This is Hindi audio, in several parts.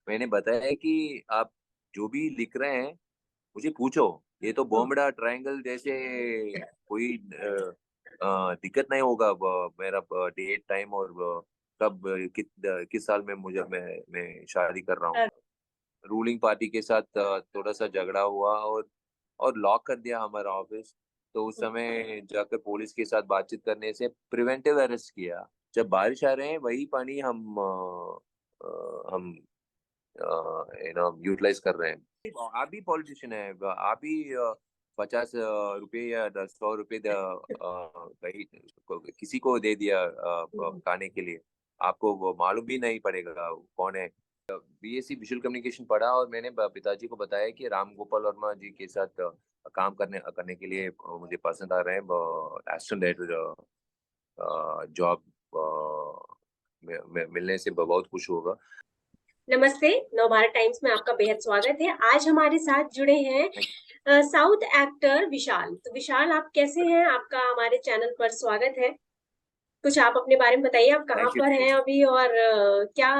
मैंने बताया कि आप जो भी लिख रहे हैं मुझे पूछो। ये तो बॉम्बड़ा ट्रायंगल जैसे कोई दिक्कत नहीं होगा। मेरा डेट टाइम और कब किस साल में मुझे मैं शादी कर रहा हूँ। रूलिंग पार्टी के साथ थोड़ा सा झगड़ा हुआ और लॉक कर दिया हमारा ऑफिस। तो उस समय जाकर पुलिस के साथ बातचीत करने से प्रिवेंटिव अरेस्ट किया। जब बारिश आ रहे हैं वही पानी हम यूटिलाइज कर रहे हैं। आप भी पॉलिटिशियन है, आप भी 50 रुपए या 100 रुपए कहीं किसी को दे दिया खाने के लिए। आपको वो मालूम भी नहीं पड़ेगा कौन है। बीएससी विजुअल कम्युनिकेशन पढ़ा और मैंने पिताजी को बताया कि राम गोपाल वर्मा जी के साथ काम करने करने के लिए मुझे पसंद आ रहे हैं। एसिस्टेंट डायरेक्टर जॉब मिलने से बहुत खुश होगा। नमस्ते। नवभारत टाइम्स में आपका बेहद स्वागत है। आज हमारे साथ जुड़े हैं साउथ एक्टर विशाल। तो विशाल, आप कैसे हैं? आपका हमारे चैनल पर स्वागत है। कुछ आप अपने बारे में बताइए, आप कहाँ थैंक यू। पर हैं अभी और क्या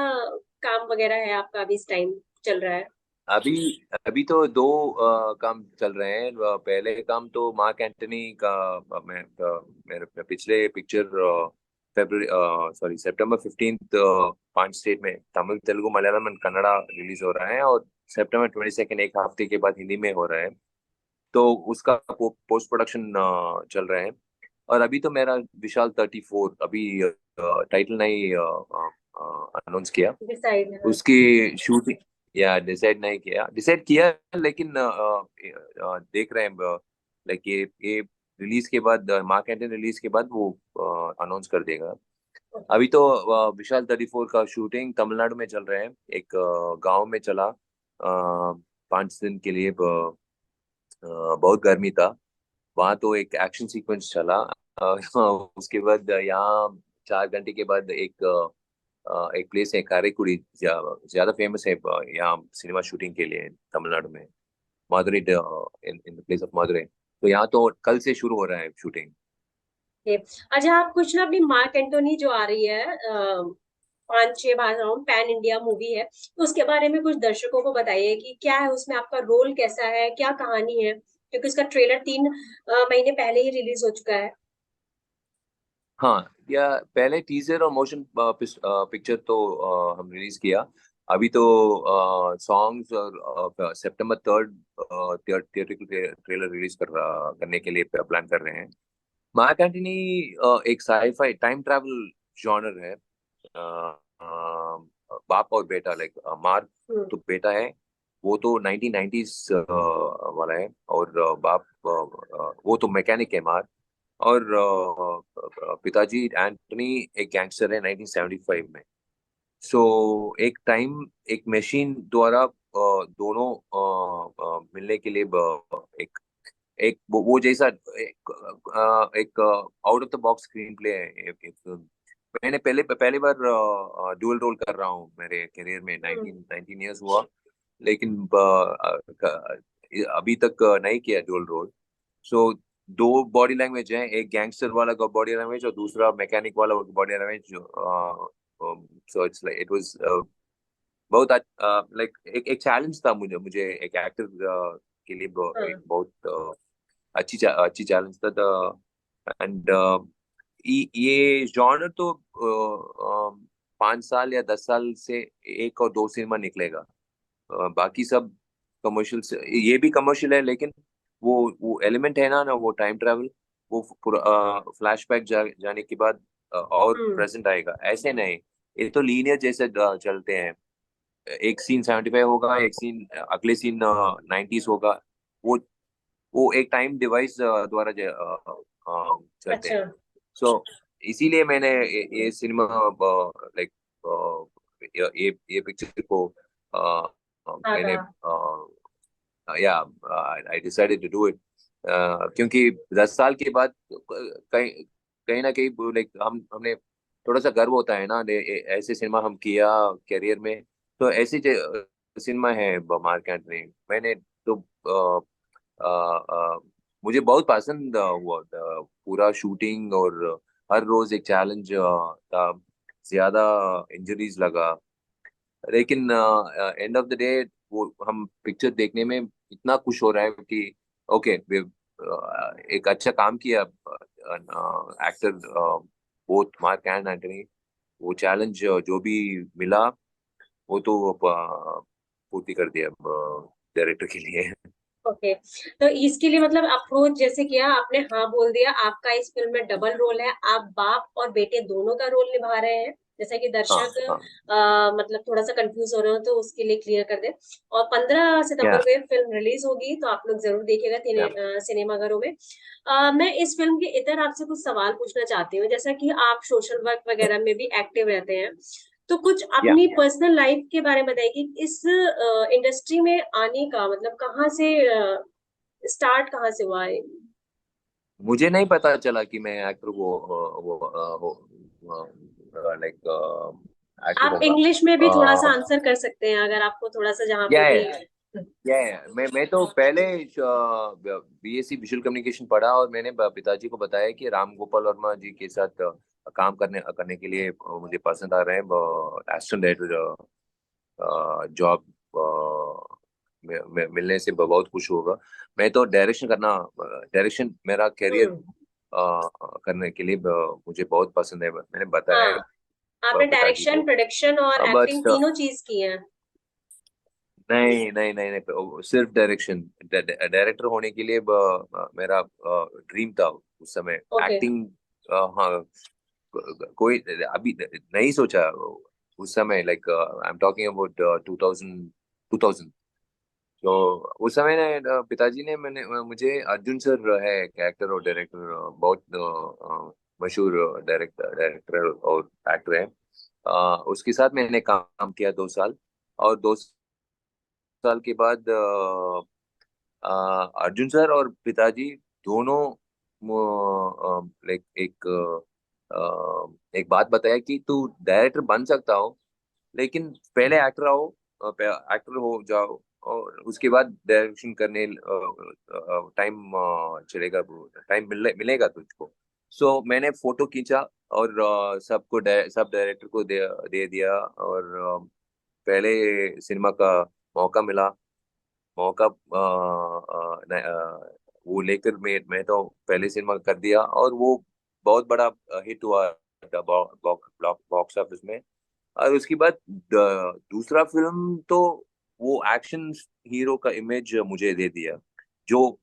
काम वगैरह है आपका अभी इस टाइम चल रहा है? अभी अभी तो दो काम चल रहे हैं। पहले काम तो मार्क एंटनी का मेरे पिछले पिक्चर फेब्रुवरी सॉरी सितंबर 15 पांच स्टेट में तमिल तेलुगु मलयालम एंड कन्नड़ा रिलीज हो रहा है और सितंबर 22 एक हफ्ते के बाद हिंदी में हो रहा है। तो उसका पोस्ट प्रोडक्शन चल रहा है। और अभी तो मेरा विशाल 34 अभी टाइटल नहीं अनाउंस किया। डिसाइड है। उसकी शूटिंग या डिसाइड नहीं किया, डिसाइड किया लेकिन देख रहे हैं। लाइक ये रिलीज के बाद मार्क एंटनी रिलीज के बाद वो अनाउंस कर देगा। अभी तो विशाल 34 का शूटिंग तमिलनाडु में चल रहा है। एक गांव में चला 5 दिन के लिए। बहुत गर्मी था वहां, तो एक एक्शन सीक्वेंस चला। उसके बाद यहाँ 4 घंटे के बाद एक प्लेस है कारेकुड़ी, ज्यादा फेमस है यहाँ सिनेमा शूटिंग के लिए तमिलनाडु में। मदुरई, इन in the place of Madurai. तो यहाँ तो कल से शुरू हो रहा है शूटिंग। ये अच्छा, आप कुछ ना अपनी मार्क एंटोनी जो आ रही है 5-6 भाषाओं पैन इंडिया मूवी है, तो उसके बारे में कुछ दर्शकों को बताइए कि क्या है उसमें, आपका रोल कैसा है, क्या कहानी है, क्योंकि उसका ट्रेलर 3 महीने पहले ही रिलीज हो चुका है। हाँ, या पहले टीजर और मोशन पिक्चर तो हम रिलीज किया। अभी तो सॉन्ग्स और September 3 थिएट्रिकल ट्रेलर रिलीज करने के लिए प्लान कर रहे हैं। मार्क एंटनी एक साईफाई टाइम ट्रैवल जॉनर है। बाप और बेटा, लाइक मार्क हम्म। तो बेटा है, वो तो 1990s वाला है। और बाप वो तो मैकेनिक है मार्क। और पिताजी एंटनी एक गैंगस्टर है 1975 में। सो एक टाइम एक मशीन द्वारा दोनों मिलने के लिए एक एक वो जैसा एक out of the box screen play है। एक फिल्म मैंने पहली बार डुअल रोल कर रहा हूँ मेरे करियर में। हम्म। 19 ईयर्स हुआ लेकिन अभी तक नहीं किया डुअल रोल। सो दो बॉडी लैंग्वेज है, एक गैंगस्टर वाला का बॉडी लैंग्वेज और दूसरा मैकेनिक वाला body language. So it's like it was बहुत लाइक एक चैलेंज था मुझे मुझे एक एक्टर के लिए एक हाँ। बहुत अच्छी चैलेंज था। एंड ये जॉनर तो 5 साल या 10 साल से एक और दो सिनेमा निकलेगा। बाकी सब कमर्शियल से, ये भी कमर्शियल है लेकिन वो एलिमेंट है ना वो टाइम ट्रैवल, वो फ्लैशबैक जाने के बाद और हम्म। प्रेजेंट आएगा, ऐसे नहीं। ये तो लीनियर जैसे चलते हैं। एक सीन 75 होगा, एक सीन अगले सीन 90s होगा। वो वो एक टाइम डिवाइस द्वारा चलते अच्छा। हैं। सो इसीलिए मैंने ये सिनेमा लाइक ये पिक्चर को हाँ मैंने हाँ। Yeah I decided to do it. क्योंकि 10 साल के बाद कहीं कहीं ना कहीं लाइक हमने थोड़ा सा गर्व होता है ना, ऐसे सिनेमा हम किया करियर में। तो ऐसी सिनेमा है मार्क एंटनी। मैंने तो अ, अ, मुझे बहुत पसंद हुआ था पूरा शूटिंग। और हर रोज एक चैलेंज था, ज्यादा इंजरीज लगा। लेकिन एंड ऑफ द डे वो हम पिक्चर देखने में इतना खुश हो रहा है कि ओके, एक अच्छा काम किया actor both mark and Antony. वो चैलेंज जो भी मिला वो तो पूर्ति कर दिया डायरेक्टर के लिए। ओके, तो इसके लिए मतलब अप्रोच जैसे किया आपने, हाँ बोल दिया, आपका इस फिल्म में डबल रोल है, आप बाप और बेटे दोनों का रोल निभा रहे हैं, जैसा कि हाँ दर्शक हाँ। मतलब थोड़ा सा कंफ्यूज हो रहे हो तो उसके लिए क्लियर कर दे। और 15 सितंबर क्या को ये फिल्म रिलीज होगी, तो आप लोग जरूर देखिएगा क्या? सिनेमाघरों में। मैं इस फिल्म के इतर आपसे कुछ सवाल पूछना चाहती हूँ, जैसा कि आप सोशल वर्क वगैरह में भी एक्टिव रहते हैं, तो कुछ या अपनी पर्सनल लाइफ के बारे में बताइए कि इस इंडस्ट्री में आने का मतलब कहाँ से स्टार्ट कहाँ से हुआ है। मुझे नहीं पता चला कि मैं एक्टर वो लाइक एक्टर आप होगा। इंग्लिश में भी थोड़ा सा आंसर कर सकते हैं अगर आपको थोड़ा सा जहाँ पे या भी। मैं तो पहले बीएससी विजुअल कम्युनिकेशन पढ़ा और मैंने पिताजी को बताया कि राम गोपाल वर्मा जी के साथ काम करने करने के लिए मुझे पसंद आ रहे हैं एसिस्टेंट डायरेक्टर जॉब मिलने से बहुत खुश होगा। मैं तो डायरेक्शन मेरा करियर हम्म। करने के लिए मुझे बहुत पसंद है, मैंने बताया हाँ, आपने पिताजी डायरेक्शन, को। प्रोडक्शन और बस एक्टिंग तीनों चीज की है। नहीं नहीं नहीं नहीं, सिर्फ डायरेक्शन। डायरेक्टर होने के लिए मेरा ड्रीम था उस समय। ओके। एक्टिंग हाँ, कोई अभी नहीं सोचा उस समय। Like I am talking about 2000। तो उस समय ने पिताजी ने मैंने मुझे अर्जुन सर है एक्टर और डायरेक्टर, बहुत मशहूर डायरेक्टर और एक्टर है। उसके साथ मैंने काम किया 2 साल। और 2 साल के बाद अर्जुन सर और पिताजी दोनों लाइक एक बात बताया कि तू डायरेक्टर बन सकता हो, लेकिन पहले एक्टर आओ, एक्टर हो जाओ, और उसके बाद डायरेक्शन करने टाइम चलेगा, टाइम मिलेगा तुझको। सो मैंने फोटो खींचा और सब डायरेक्टर को दे दिया। और पहले सिनेमा का मौका मिला। मौका वो लेकर मैं तो पहले सिनेमा कर दिया और वो बहुत बड़ा हिट हुआ बॉक्स ऑफिस में। और उसके बाद दूसरा फिल्म तो वो एक्शन हीरो का इमेज मुझे दे दिया। जो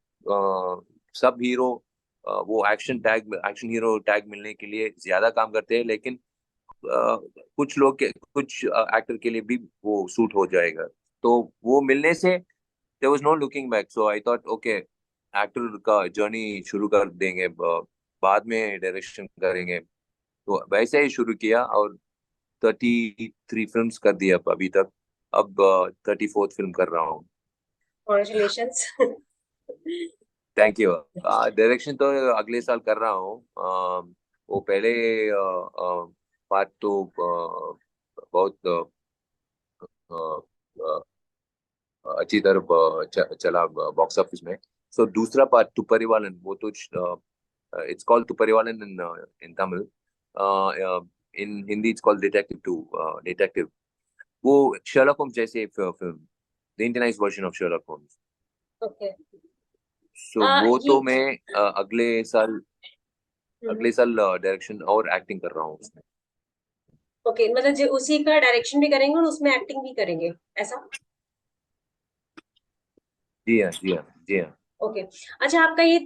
सब हीरो वो एक्शन हीरो टैग मिलने के लिए ज्यादा काम करते हैं, लेकिन कुछ लोग कुछ एक्टर के लिए भी वो सूट हो जाएगा। तो वो मिलने से there was no looking back, so I thought okay, actor का जर्नी शुरू कर देंगे, बाद में डायरेक्शन करेंगे। तो वैसे ही शुरू किया और 33 फिल्म्स कर दिया अभी तक। अब 34th फिल्म कर रहा हूँ। कॉन्ग्रेचुलेशंस। Thank you. डायरेक्शन तो अगले साल कर रहा हूँ। वो पहले पार्ट तो बहुत अ, अच्छी तरह चला बॉक्स ऑफिस में। सो दूसरा पार्ट तुपरिवालन, वो तो it's called Thupparivaalan in Tamil. In Hindi it's called detective 2, detective. वो शर्लक होम्स जैसे फिल्म, the Indianized version of Sherlock Holmes. Okay. So वो ये तो मैं अगले साल डायरेक्शन और एक्टिंग कर रहा हूँ उसमें। ओके, मतलब जो उसी का डायरेक्शन भी करेंगे और उसमें एक्टिंग भी करेंगे, ऐसा। जी हाँ जी हाँ जी हाँ। ओके। अच्छा, आपका ये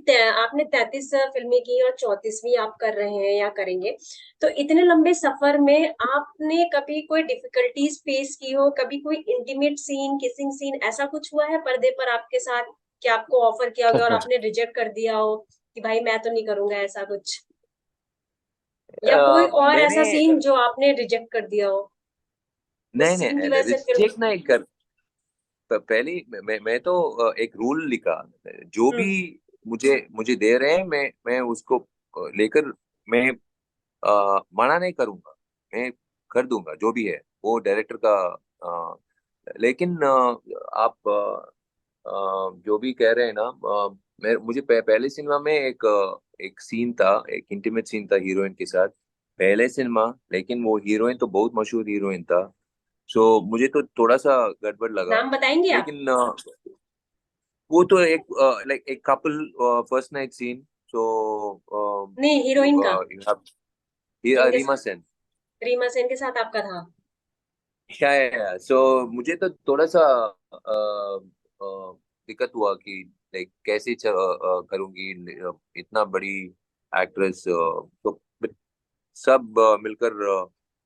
आपने 33 फिल्में की और 34वीं आप कर रहे हैं या करेंगे, तो इतने लंबे सफर में आपने कभी कोई डिफिकल्टीज फेस की हो, कभी कोई इंटीमेट सीन, किसिंग सीन, ऐसा कुछ हुआ है पर्दे पर आपके साथ कि आपको ऑफर किया गया और आपने रिजेक्ट कर दिया हो कि भाई मैं तो नहीं करूंगा ऐसा कुछ, या कोई और मैंने ऐसा सीन जो आपने रिजेक्ट कर दिया हो, उस नहीं सीन की नहीं वजह से फिल्म। रिजेक्ट नहीं कर। पहले मैं तो एक रूल लिखा, जो भी हम्म। मुझे मुझे दे रहे हैं मैं उसको लेकर मैं मना नहीं करूंगा। मैं कर दूंगा जो भी है वो डायरेक्टर का। अ, लेकिन आप जो भी कह रहे हैं ना, मुझे पहले सिनेमा में एक सीन था, एक इंटीमेट सीन था हीरोइन के साथ, पहले सिनेमा। लेकिन वो हीरोइन तो बहुत मशहूर हीरोइन था, सो मुझे तो थोड़ा सा गड़बड़ लगा। नाम बताएंगे आप? लेकिन वो तो एक लाइक एक कपल फर्स्ट नाइट सीन। सो नहीं, हीरोइन का। यू हैव जिनके रीमा साथ सेन। रीमा सेन के साथ आपका था? क्या सो मुझे तो थोड़ा सा दिक्कत हुआ कि लाइक कैसे करूंगी, इतना बड़ी एक्ट्रेस। तो सब मिलकर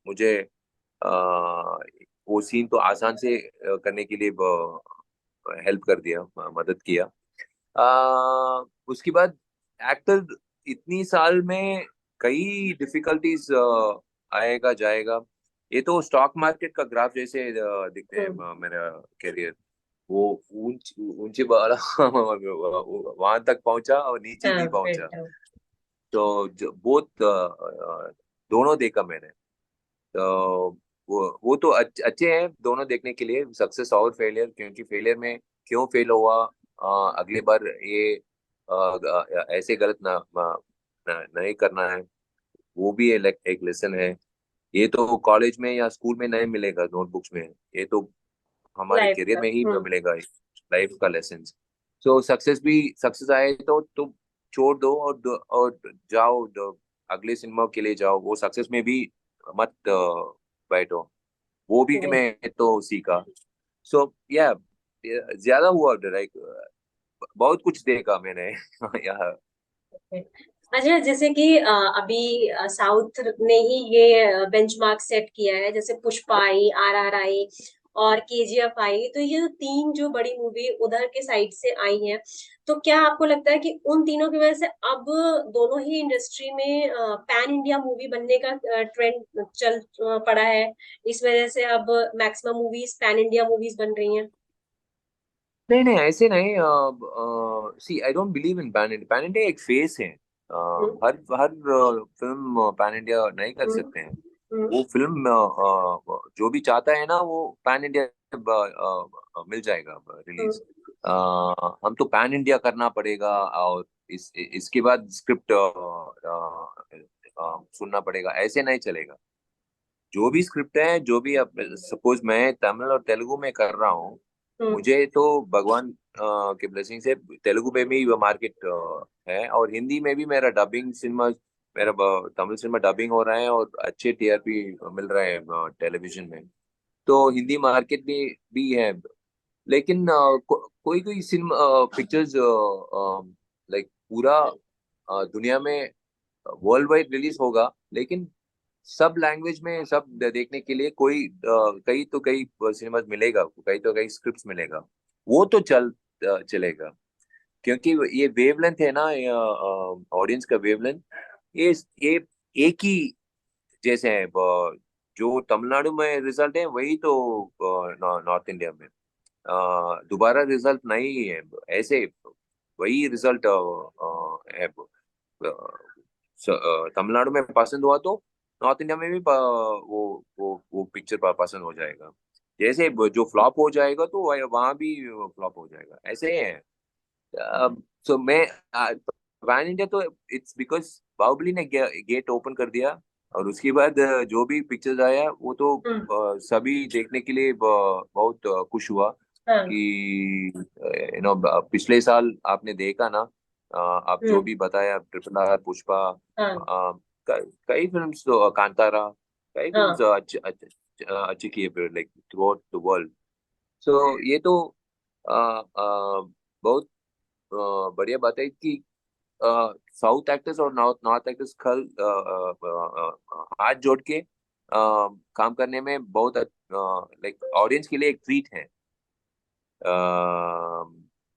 मुझे वो सीन तो आसान से करने के लिए हेल्प कर दिया, मदद किया। उसके बाद एक्टर इतनी साल में कई डिफिकल्टीज आएगा जाएगा। ये तो स्टॉक मार्केट का ग्राफ जैसे दिखते हैं हम्म। मेरा करियर। वो ऊंचे वाला वहां तक पहुंचा और नीचे हाँ, भी पहुंचा। बिल्कुल। तो जो बहुत दोनों देखा मैंने। तो वो तो अच्छे हैं दोनों देखने के लिए, सक्सेस और फेलियर। क्योंकि फेलियर में क्यों फेल हुआ, अगली बार ये ऐसे गलत नहीं करना है, वो भी एक लेसन है। ये तो कॉलेज में या स्कूल में नहीं मिलेगा नोटबुक्स में, ये तो हमारे लाइफ करियर का। में ही हम्म। मिलेगा, लाइफ का लेसन। सो सक्सेस आए तो छोड़ दो और जाओ, अगले सिनेमा के लिए जाओ, वो सक्सेस में भी मत बैठो। वो भी नहीं। मैं तो सीखा। सो या ज्यादा हुआ लाइक बहुत कुछ देखा मैंने यहाँ। अच्छा, जैसे कि अभी साउथ ने ही ये बेंचमार्क सेट किया है, जैसे पुष्पा आई, RRR आई और KGF आई, तो ये तीन जो बड़ी मूवी उधर के साइड से आई हैं, तो क्या आपको लगता है कि उन तीनों की वजह से अब दोनों ही इंडस्ट्री में पैन इंडिया मूवी बनने का ट्रेंड चल पड़ा है? इस वजह से अब maximum movies pan India movies बन रही हैं? नहीं नहीं, ऐसे नहीं। See I don't believe in pan India. Pan India एक फेस है। हम्म। हर हर फिल्म पैन इंडिया नहीं कर हम्म। सकते हैं। हम्म। वो फिल्म जो भी चाहता है ना वो पैन इंडिया मिल जाएगा रिलीज। हम्म। हम तो पैन इंडिया करना पड़ेगा, और इसके बाद स्क्रिप्ट सुनना पड़ेगा, ऐसे नहीं चलेगा। जो भी स्क्रिप्ट है, जो भी, अब सपोज मैं तमिल और तेलुगु में कर रहा हूँ, हम्म। मुझे तो भगवान के ब्लेसिंग से तेलुगु में भी मार्केट है, और हिंदी में भी मेरा डबिंग सिनेमा, मेरा तमिल सिनेमा डबिंग हो रहा है और अच्छे TRP मिल रहे हैं टेलीविजन में। तो हिंदी मार्केट भी है। लेकिन कोई कोई सिनेमा पिक्चर्स लाइक पूरा दुनिया में वर्ल्ड वाइड रिलीज होगा, लेकिन सब लैंग्वेज में सब देखने के लिए कोई कई सिनेमाज मिलेगा, कई तो कई स्क्रिप्ट्स मिलेगा, वो तो चलेगा। क्योंकि ये वेवलेंथ है ना, ऑडियंस का वेवलेंथ, ये एक ही जैसे है। जो तमिलनाडु में रिजल्ट है वही तो नॉर्थ इंडिया में दोबारा रिजल्ट नहीं है ऐसे। वही रिजल्ट है। तमिलनाडु में पसंद हुआ तो नॉर्थ इंडिया में भी वो पिक्चर पसंद हो जाएगा। जैसे जो फ्लॉप हो जाएगा तो वहां भी फ्लॉप हो जाएगा, ऐसे ही है। सो मैं पैन इंडिया तो इट्स बिकॉज बाहुबली ने गेट ओपन कर दिया। और उसके बाद जो भी पिक्चर्स आया वो तो हम्म। सभी देखने के लिए बहुत खुश हुआ हाँ। कि पिछले साल आपने देखा ना, आप जो हम्म। भी बताया, RRR, पुष्पा, हाँ। कई फिल्म्स तो कांतारा, कई फिल्म्स हाँ। अच्छे अच्छे अच्छे किए like throughout the world. So ये तो बहुत बढ़िया बात है कि साउथ एक्टर्स और नॉर्थ नॉर्थ एक्टर्स कल हाथ जोड़ के काम करने में बहुत लाइक ऑडियंस के लिए एक ट्रीट है।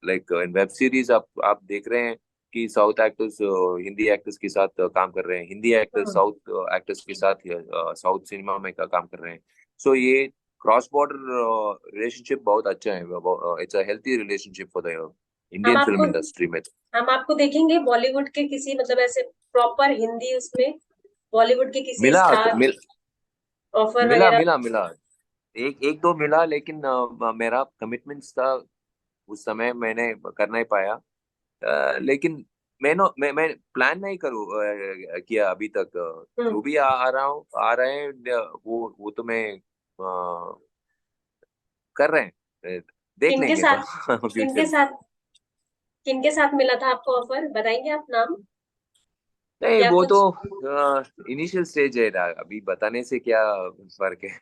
लाइक इन वेब सीरीज आप देख रहे हैं कि साउथ एक्टर्स हिंदी एक्टर्स के साथ काम कर रहे हैं, हिंदी एक्टर्स हम्म। साउथ एक्टर्स के साथ साउथ सिनेमा में काम कर रहे हैं। सो ये क्रॉस बॉर्डर रिलेशनशिप बहुत अच्छा है। It's a healthy relationship for the हम इंडियन फिल्म आपको इंडस्ट्री में। हम आपको देखेंगे बॉलीवुड के किसी, मतलब ऐसे प्रॉपर हिंदी उसमें, बॉलीवुड के किसी मिला तो स्टार ऑफर मिला वगैरह? मिला मिला। एक एक दो मिला, लेकिन मेरा कमिटमेंट्स था उस समय, मैंने कर नहीं पाया। लेकिन मैं प्लान नहीं किया अभी तक। हम्म। जो भी आ रहा हूँ आ रहे हैं, वो तो मैं कर रहे हैं, देख किनके लेंगे साथ किनके फ्यूचर। साथ किनके साथ मिला था आपको ऑफर, बताएंगे आप नाम नहीं, या वो तो कुछ? इनिशियल स्टेज है ना, अभी बताने से क्या फर्क है।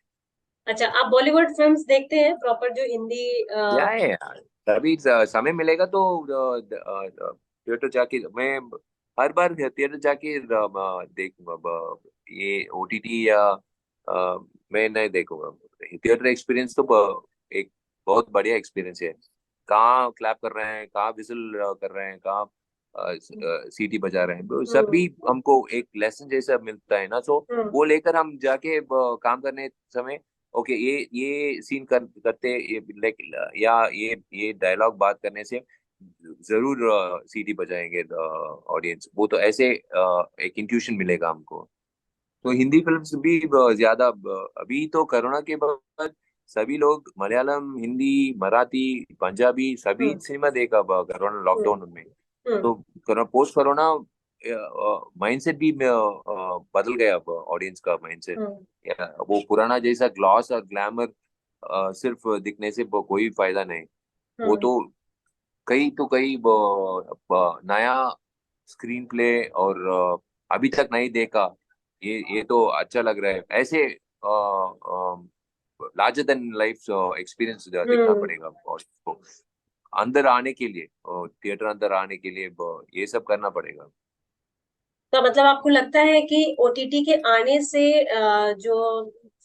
अच्छा, आप बॉलीवुड फिल्म्स देखते हैं प्रॉपर, जो हिंदी क्या है यार, तभी समय मिलेगा तो थिएटर जाके मैं हर बार थिएटर जाके देखूंगा। ये ओटीटी या मैं नहीं देखूंगा। थिएटर एक्सपीरियंस तो एक बहुत बढ़िया एक्सपीरियंस है। कहाँ क्लैप कर रहे हैं, कहाँ विजिल कर रहे हैं, कहाँ सीटी बजा रहे हैं, तो सब हम्म भी हमको एक लेसन जैसा मिलता है ना। तो हम्म वो लेकर हम जाके काम करने समय, ओके ये सीन करते, ये लाइक, या ये डायलॉग बात करने से जरूर सीटी बजाएंगे ऑडियंस। वो तो ऐसे एक इंट्यूशन मिलेगा हमको। तो हिंदी फिल्म्स भी ज्यादा अभी तो कोरोना के बाद सभी लोग मलयालम, हिंदी, मराठी, पंजाबी सभी हम्म सिनेमा देखा कोरोना हम्म लॉकडाउन में। हम्म तो पोस्ट कोरोना माइंडसेट भी बदल गया ऑडियंस का माइंडसेट। हम्म वो पुराना जैसा ग्लॉस और ग्लैमर सिर्फ दिखने से कोई फायदा नहीं। वो हम्म तो कई नया स्क्रीन प्ले और अभी तक नहीं देखा, ये तो अच्छा लग रहा है ऐसे। लार्जर देन लाइफ एक्सपीरियंस देखना हम्म। पड़ेगा और इसको अंदर आने के लिए, थिएटर अंदर आने के लिए ये सब करना पड़ेगा। तो मतलब आपको लगता है कि ओटीटी के आने से जो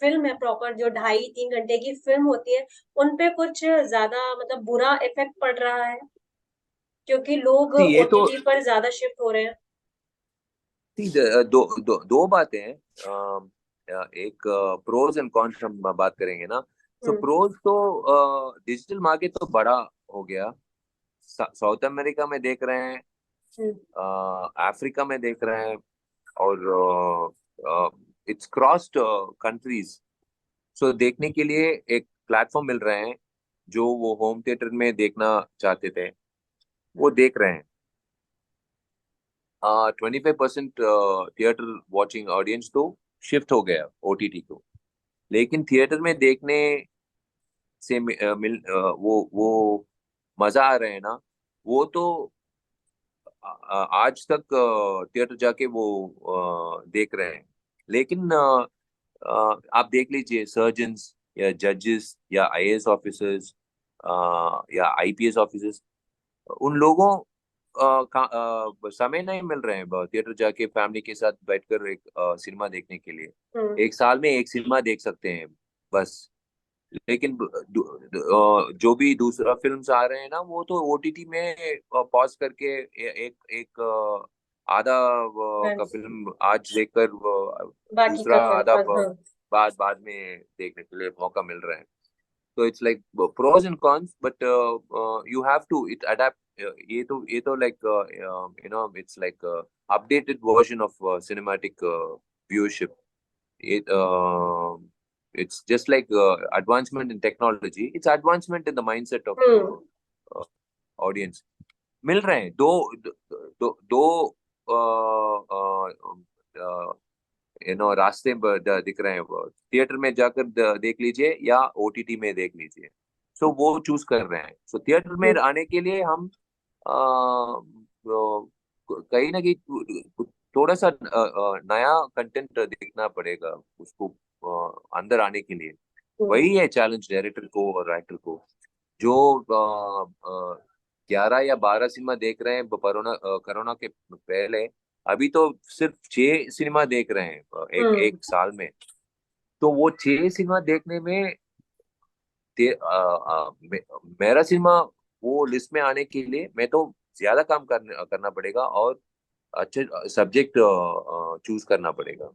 फिल्म है प्रॉपर, जो 2.5-3 घंटे की फिल्म होती है, उन पे कुछ ज्यादा मतलब बुरा इफेक्ट पड़ रहा है, क्योंकि लोग सी ये तो ओटीटी पर ज्यादा शिफ्ट हो रहे हैं? सी दो बातें हैं। एक प्रोज एंड कॉन्स हम बात करेंगे ना। सो हम्म प्रोज तो डिजिटल मार्केट तो बड़ा हो गया। साउथ अमेरिका में देख रहे हैं, हम्म अफ्रीका में देख रहे हैं, और इट्स क्रॉस्ड कंट्रीज। सो देखने के लिए एक प्लेटफॉर्म मिल रहे हैं। जो वो होम थिएटर में देखना चाहते थे वो देख रहे हैं। 25% थिएटर वॉचिंग ऑडियंस तो शिफ्ट हो गया ओटीटी को। लेकिन थिएटर में देखने से वो मजा आ रहे हैं ना, वो तो आज तक थिएटर जाके वो देख रहे हैं। लेकिन आप देख लीजिए सर्जन्स या जजेस या आईएएस ऑफिसर्स या आईपीएस ऑफिसर्स, उन लोगों समय नहीं मिल रहे हैं थिएटर जाके फैमिली के साथ बैठकर एक सिनेमा देखने के लिए। हम्म एक साल में एक सिनेमा देख सकते हैं बस। लेकिन जो भी दूसरा फिल्म्स आ रहे हैं ना, वो तो ओटीटी में पॉज करके एक एक आधा का हाँ, फिल्म आज देखकर बाकी दूसरा का फिर आधा हाँ। बाद बाद में देखने के लिए मौका मिल रहा है। So it's like pros and cons, but you have to it adapt. ये तो like it's like updated version of cinematic viewership. It's just like advancement in technology. It's advancement in the mindset of hmm uh, audience. मिल रहे हैं दो दो दो, दो रास्ते दिख रहे हैं। थिएटर में जाकर देख लीजिए या ओटीटी में देख लीजिए। सो वो चूज कर रहे हैं। सो थिएटर में हम्म। आने के लिए हम कहीं ना कहीं थोड़ा सा नया कंटेंट दिखना पड़ेगा उसको अंदर आने के लिए। हम्म। वही है चैलेंज डायरेक्टर को और राइटर को। जो 11 या 12 सिनेमा देख रहे हैं कोरोना कोरोना के पहले, अभी तो सिर्फ 6 सिनेमा देख रहे हैं एक हम्म। एक साल में। तो वो 6 सिनेमा देखने में मेरा सिनेमा वो लिस्ट में आने के लिए मैं तो ज्यादा काम करना पड़ेगा और अच्छे सब्जेक्ट चूज करना पड़ेगा।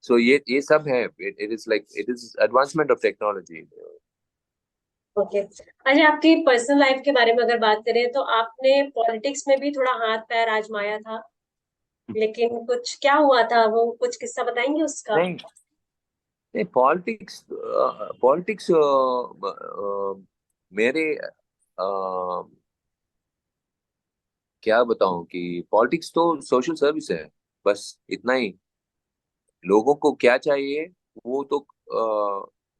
सो ये सब है। It is like it is advancement of technology. Okay. अच्छा, आपकी पर्सनल लाइफ के बारे में अगर बात करें तो आपने पॉलिटिक्स में भी थोड़ा हाथ पैर आजमाया था, लेकिन कुछ क्या हुआ था, वो कुछ किस्सा बताएंगे उसका? नहीं नहीं, पॉलिटिक्स पॉलिटिक्स मेरे क्या बताऊं कि पॉलिटिक्स तो सोशल सर्विस है, बस इतना ही। लोगों को क्या चाहिए वो तो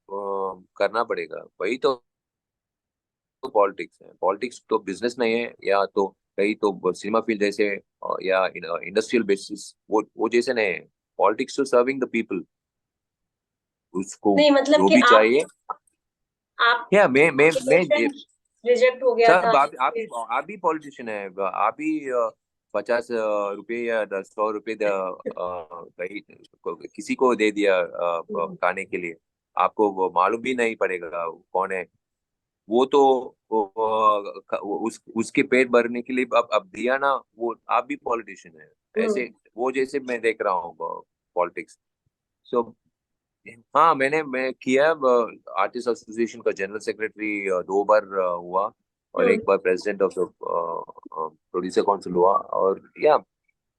करना पड़ेगा। वही तो पॉलिटिक्स है। पॉलिटिक्स तो बिजनेस नहीं है, या तो कहीं तो सिनेमा फील्ड जैसे या इंडस्ट्रियल बेसिस वो जैसे नहीं है। पॉलिटिक्स तो सर्विंग द पीपल, उसको नहीं मतलब जो कि भी चाहिए। आप या मैं रिजेक्ट हो गया था सब फिर। आप भी पॉलिटिशियन है। आप भी 50 रुपए या 100 रुपए कहीं किसी को दे दिया हम्म, खाने के लिए, आपको वो मालूम भी नहीं पड़ेगा कौन है वो तो। उसके पेट भरने के लिए अब दिया ना, वो आप भी पॉलिटिशियन है हम्म, ऐसे। वो जैसे मैं देख रहा हूँ पॉलिटिक्स। सो हाँ, मैं किया आर्टिस्ट एसोसिएशन का जनरल सेक्रेटरी 2 बार हुआ, और हम्म। 1 बार president of the producer council हुआ। और या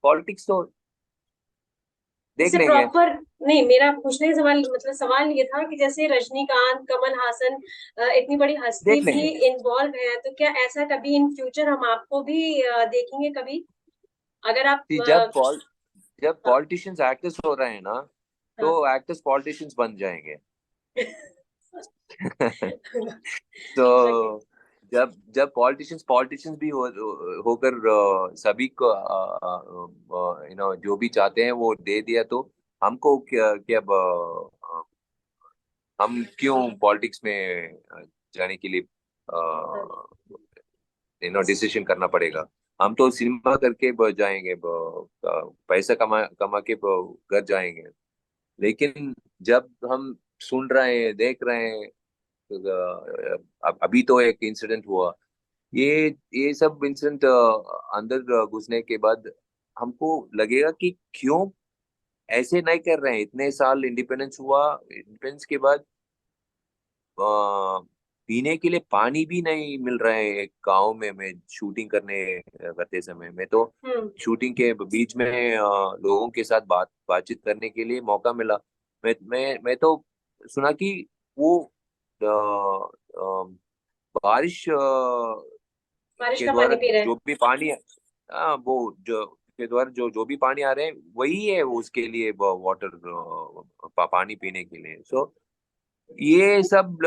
पॉलिटिक्स तो देख जैसे लेंगे। प्रॉपर, नहीं मेरा पूछने का सवाल मतलब सवाल ये था कि जैसे रजनीकांत, कमल हासन इतनी बड़ी हस्ती देख भी लेंगे इन्वॉल्व है, तो क्या ऐसा कभी इन फ्यूचर हम आपको भी देखेंगे कभी, अगर आप कि जब हाँ, पॉलिटिशियंस एक्टर्स हो रहे हैं ना, तो हाँ। एक्टर्स पॉलिटिशियंस बन जाएंगे। तो जब जब पॉलिटिशियंस पॉलिटिशियंस भी होकर सभी को जो भी चाहते हैं वो दे दिया, तो हमको क्या क्या हम क्यों पॉलिटिक्स में जाने के लिए डिसीजन करना पड़ेगा। हम तो सिनेमा करके जाएंगे, पैसा कमा कमा के घर जाएंगे। लेकिन जब हम सुन रहे हैं, देख रहे हैं, अभी तो एक इंसिडेंट हुआ, ये ये सब इंसिडेंट अंदर घुसने के बाद हमको लगेगा कि क्यों ऐसे नहीं कर रहे हैं। इतने साल इंडिपेंडेंस हुआ, इंडिपेंडेंस के बाद पीने के लिए पानी भी नहीं मिल रहा है एक गांव में। मैं शूटिंग करते समय में तो हम्म। शूटिंग के बीच में लोगों के साथ बातचीत करने के लिए मौका मिला। मैं तो सुना कि वो अ, अ, बारिश बारिश के का पानी द्वारा पी रहे हैं। जो भी पानी है, वो जो के द्वारा जो भी पानी आ रहे हैं वही है उसके लिए वाटर, पानी पीने के लिए। सो ये सब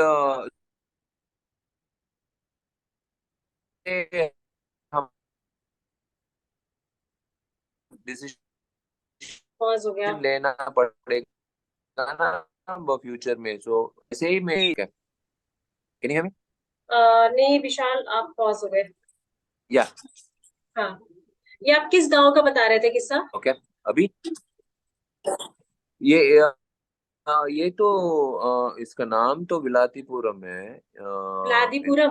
हम डिसीजन पॉज हो गया। लेना पड़ेगा ना फ्यूचर में। सो ऐसे ही मैं कैन यू हियर मी? नहीं विशाल, आप पॉज हो गए। या हाँ, ये आप किस गांव का बता रहे थे किस्सा? ओके। अभी ये ये तो इसका नाम तो विलातीपुरम है। लादीपुरम।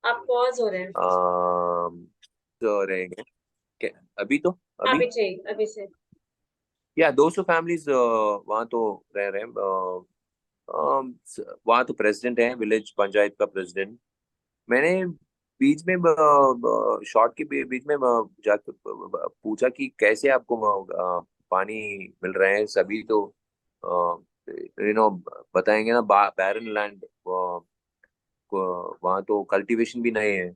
आप पॉज हो रहे हैं। तो रहेंगे अभी तो अभी अभी से, अभी से। या 200 फैमिलीज वहाँ तो रह रहे हैं। वहाँ तो प्रेसिडेंट है, विलेज पंचायत का प्रेसिडेंट। मैंने बीच में शॉर्ट के बीच में जाकर पूछा कि कैसे आपको पानी मिल रहे हैं। सभी तो बताएंगे ना, बैरन लैंड, वहाँ तो कल्टीवेशन भी नहीं है।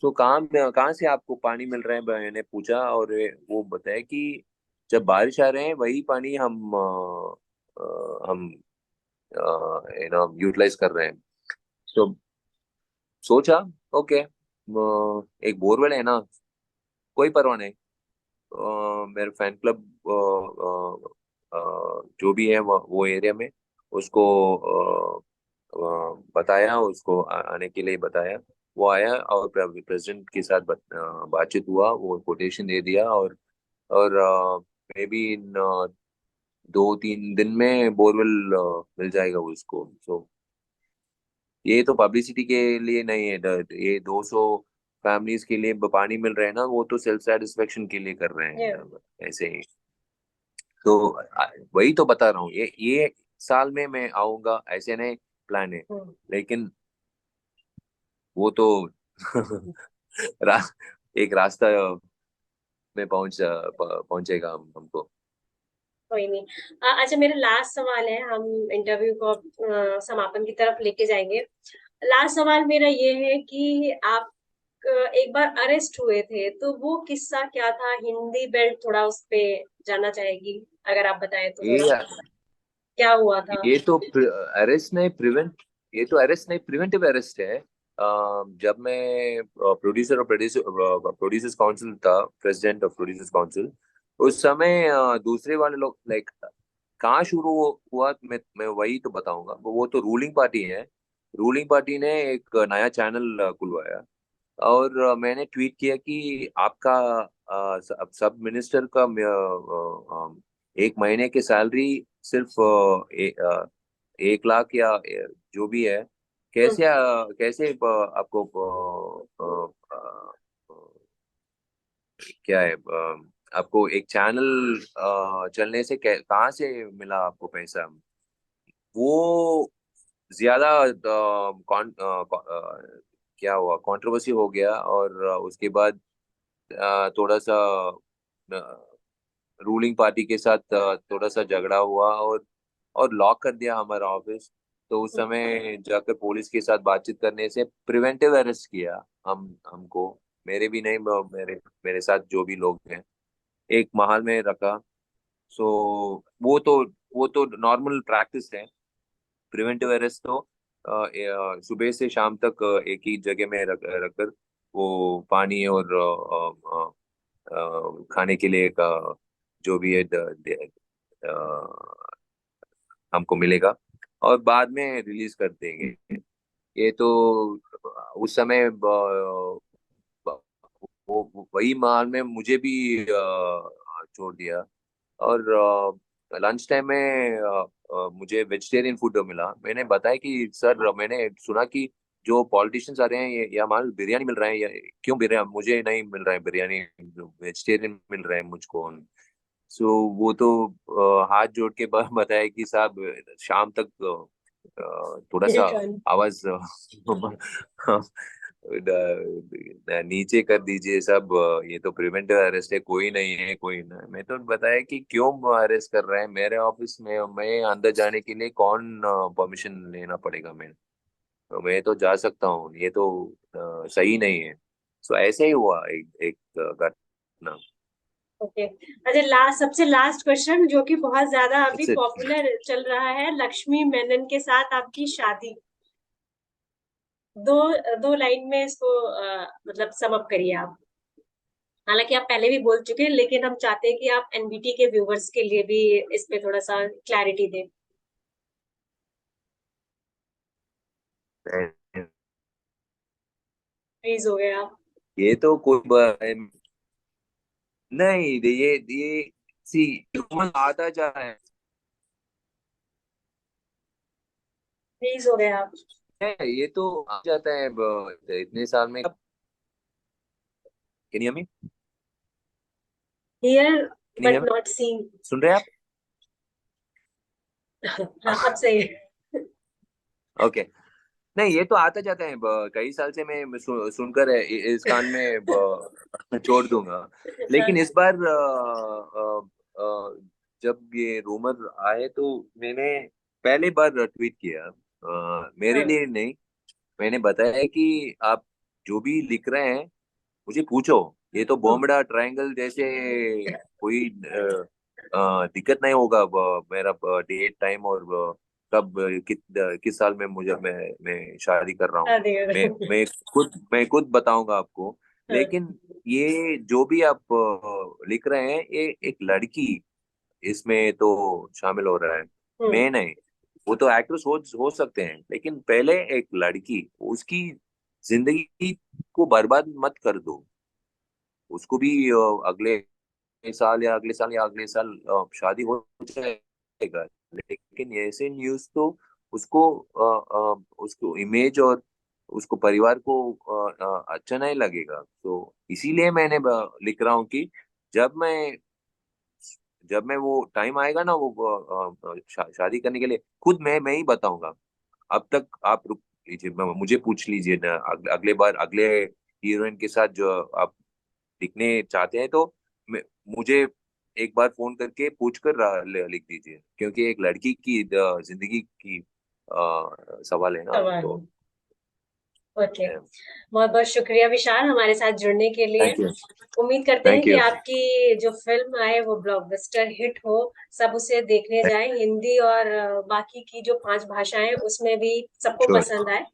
तो कहाँ से आपको पानी मिल रहा है, मैंने पूछा। और वो बताया कि जब बारिश आ रहे हैं वही पानी हम यूटिलाइज कर रहे हैं। तो सोचा ओके, एक बोरवेल है ना, कोई परवाह नहीं। मेरे फैन क्लब जो भी है वो एरिया में उसको बताया, उसको आने के लिए बताया। वो आया और प्रेसिडेंट के साथ बातचीत हुआ, वो कोटेशन दे दिया। और मे बी इन 2-3 दिन में बोरवेल मिल जाएगा उसको। सो ये तो पब्लिसिटी के लिए नहीं है। ये 200 फैमिलीज के लिए पानी मिल रहे हैं ना, वो तो सेल्फ सेटिस्फेक्शन के लिए कर रहे ये हैं ऐसे ही। तो वही तो बता रहा हूँ, ये साल में मैं आऊंगा ऐसे नहीं प्लान है। हम्म, लेकिन वो तो रा, एक रास्ता में पहुंचेगा हमको। कोई नहीं। अच्छा, मेरा लास्ट सवाल है, हम इंटरव्यू को समापन की तरफ लेके जाएंगे। लास्ट सवाल मेरा ये है कि आप एक बार अरेस्ट हुए थे, तो वो किस्सा क्या था? हिंदी बेल्ट थोड़ा उस पे जानना चाहेगी, अगर आप बताएं तो थोड़ा, ये क्या हुआ था? ये तो अरेस्ट नहीं, प्रिवेंट ये तो अरेस्ट नहीं, प्रिवेंटिव अरेस्ट है। जब मैं प्रोड्यूसर और प्रोड्यूसर्स काउंसिल था, प्रेसिडेंट ऑफ प्रोड्यूसर्स काउंसिल, उस समय दूसरे वाले लोग लाइक कहाँ शुरू हुआ, मैं वही तो बताऊंगा। वो तो रूलिंग पार्टी है। रूलिंग पार्टी ने एक नया चैनल खुलवाया, और मैंने ट्वीट किया कि आपका सब मिनिस्टर का 1 महीने की सैलरी सिर्फ 1 लाख या जो भी है, हम्म, कैसे कैसे आपको क्या है, आपको एक चैनल चलने से कहाँ से मिला आपको पैसा? वो ज्यादा क्या हुआ, कंट्रोवर्सी हो गया, और उसके बाद थोड़ा सा रूलिंग पार्टी के साथ थोड़ा सा झगड़ा हुआ, और लॉक कर दिया हमारा ऑफिस। तो उस समय जाकर पुलिस के साथ बातचीत करने से प्रिवेंटिव अरेस्ट किया हमको। मेरे भी नहीं, मेरे मेरे साथ जो भी लोग हैं, एक महल में रखा। सो वो तो नॉर्मल प्रैक्टिस है। प्रिवेंटिव अरेस्ट तो सुबह से शाम तक एक ही जगह में रखकर वो पानी और खाने के लिए का जो भी है हमको मिलेगा, और बाद में रिलीज कर देंगे। ये तो उस समय वही माल में मुझे भी छोड़ दिया। और लंच टाइम में मुझे वेजिटेरियन फूड मिला। मैंने बताया कि सर, मैंने सुना कि जो पॉलिटिशियंस आ रहे हैं, ये हमारे बिरयानी मिल रहा है, या क्यों बिरयानी मुझे नहीं मिल रहा है, बिरयानी वेजिटेरियन मिल रहा है मुझको। सो वो तो हाथ जोड़ के बताया कि साहब, शाम तक थोड़ा सा बिल्कुल। आवाज नीचे कर दीजिए सब। ये तो प्रिवेंटिव अरेस्ट है, कोई नहीं है, कोई नहीं। मैं तो बताया कि क्यों अरेस्ट कर रहे हैं मेरे ऑफिस में, मैं अंदर जाने के लिए कौन परमिशन लेना पड़ेगा? मैं तो जा सकता हूँ, ये तो सही नहीं है। सो ऐसे ही हुआ एक घटना। ओके। अच्छा, लास्ट, सबसे लास्ट क्वेश्चन, जो कि बहुत ज्यादा अभी That's it. पॉपुलर चल रहा है, लक्ष्मी मेनन के साथ आपकी शादी। दो दो लाइन में इसको मतलब सम अप करिए आप। हालांकि आप पहले भी बोल चुके हैं, लेकिन हम चाहते हैं कि आप एनबीटी के व्यूवर्स के लिए भी इस पे थोड़ा सा क्लैरिटी दें। प्लीज हो गया। ये तो कोई नहीं, ये सी आता जा रहा प्लीज हो गया आप। है, ये तो आ जाता है इतने साल में। Can you me? हियर नहीं बट है? Not seen. सुन रहे हैं हाँ, अब आप? सही है। ओके। नहीं, ये तो आता जाता है, कई साल से मैं सुनकर इस कान में छोड़ दूंगा। लेकिन इस बार जब ये रूमर आए, तो मैंने पहली बार ट्वीट किया, मेरे हाँ, लिए नहीं। मैंने बताया कि आप जो भी लिख रहे हैं, मुझे पूछो। ये तो हम्म, बॉम्बेटा ट्रायंगल जैसे कोई दिक्कत नहीं होगा। मेरा डेट टाइम और कब किस साल में मैं शादी कर रहा हूँ, शादी कर। मैं खुद बताऊंगा आपको। हाँ, लेकिन ये जो भी आप लिख रहे हैं, ये एक लड़की इसमें तो शामिल हो रहा है, हम्म, मैं नहीं। वो तो एक्ट्रेस हो सकते हैं, लेकिन पहले एक लड़की, उसकी जिंदगी को बर्बाद मत कर दो। उसको भी अगले साल या अगले साल या अगले साल शादी हो जाएगा। लेकिन ऐसे न्यूज तो उसको उसको इमेज और उसको परिवार को अच्छा नहीं लगेगा। तो इसीलिए मैंने लिख रहा हूँ कि जब मैं जब मैं वो टाइम आएगा ना, वो शादी करने के लिए, खुद मैं ही बताऊंगा। अब तक आप रुक लीजिए, मुझे पूछ लीजिए ना, अगले बार अगले हीरोइन के साथ जो आप लिखने चाहते हैं, तो मुझे एक बार फोन करके पूछ कर लिख दीजिए, क्योंकि एक लड़की की जिंदगी की सवाल है ना, सवाल है। तो ओके, बहुत बहुत शुक्रिया विशाल हमारे साथ जुड़ने के लिए। Thank you. उम्मीद करते हैं थैंक कि यू। आपकी जो फिल्म आए वो ब्लॉकबस्टर हिट हो, सब उसे देखने जाएं, हिंदी और बाकी की जो 5 भाषाएं उसमें भी सबको श्योर। पसंद आए।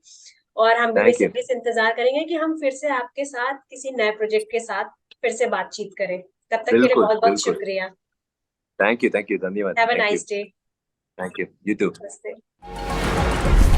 और हम भी थैंक यू। बेसब्री से इंतजार करेंगे कि हम फिर से आपके साथ किसी नए प्रोजेक्ट के साथ फिर से बातचीत करें। तब तक के लिए बिल्कुल बहुत बहुत बिल्कुल। शुक्रिया। थैंक यू, धन्यवाद, have a thank you. Nice day. Thank you, you too. नमस्ते।